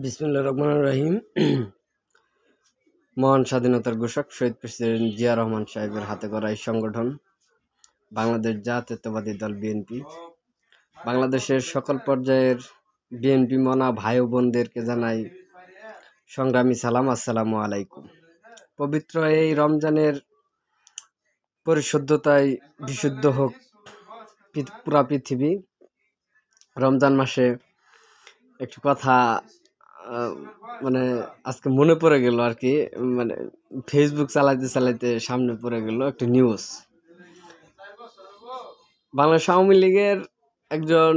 বিসমিল্লাহির রহমানির রহিম। মহান স্বাধীনতার ঘোষক শহীদ প্রেসিডেন্ট জিয়া রহমান সাহেবের হাতে গড়া এই সংগঠন বাংলাদেশ জাতীয়তাবাদী দল বিএনপি বাংলাদেশের সকল পর্যায়ের বিএনপি মনা ভাই ও বোনদেরকে জানাই সংগ্রামী সালাম, আসসালামু আলাইকুম। পবিত্র এই রমজানের পরিশুদ্ধতায় বিশুদ্ধ হোক পুরা পৃথিবী। রমজান মাসে একটু কথা মানে আজকে মনে পড়ে গেল আর কি, মানে ফেসবুক চালাইতে সামনে পড়ে গেল একটা নিউজ। বাংলাদেশ আওয়ামী লীগের একজন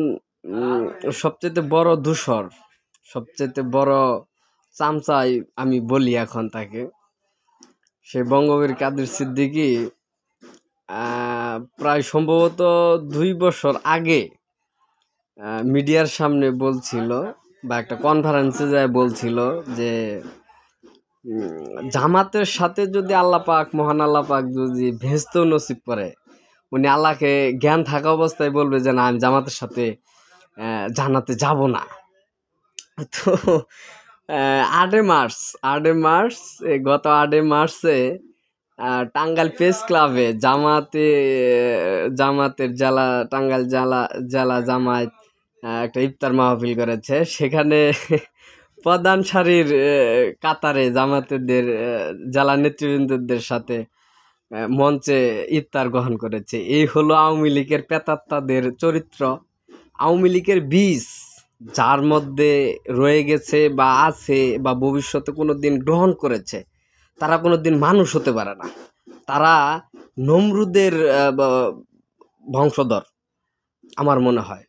সবচেয়ে বড় দূষর, সবচেয়ে বড় চামচাই আমি বলি এখন তাকে, সে বঙ্গবীর কাদের সিদ্দিকী প্রায় সম্ভবত 2 বছর আগে মিডিয়ার সামনে বলছিল বা একটা কনফারেন্সে যায় বলছিল যে জামাতের সাথে যদি আল্লাহ পাক, মহান আল্লাহ পাক যদি ভেস্ত নসিব করে, উনি আল্লাহকে জ্ঞান থাকা অবস্থায় বলবে যে না, আমি জামাতের সাথে জান্নাতে যাব না। তো 8 মার্চ গত 8 মার্চে টাঙ্গাইল প্রেস ক্লাবে জামাতের টাঙ্গাইল জেলা জামায়াত একটা ইফতার মাহফিল করেছে। সেখানে প্রধান সারির কাতারে জামাতেদের জেলা নেতৃবৃন্দদের সাথে মঞ্চে ইফতার গ্রহণ করেছে। এই হলো আওয়ামী লীগের প্রেতাত্মাদের চরিত্র, আওয়ামী লীগের বীজ যার মধ্যে রয়ে গেছে বা আছে বা ভবিষ্যতে কোনো দিন গ্রহণ করেছে, তারা কোনো দিন মানুষ হতে পারে না। তারা নমরুদের বংশধর আমার মনে হয়।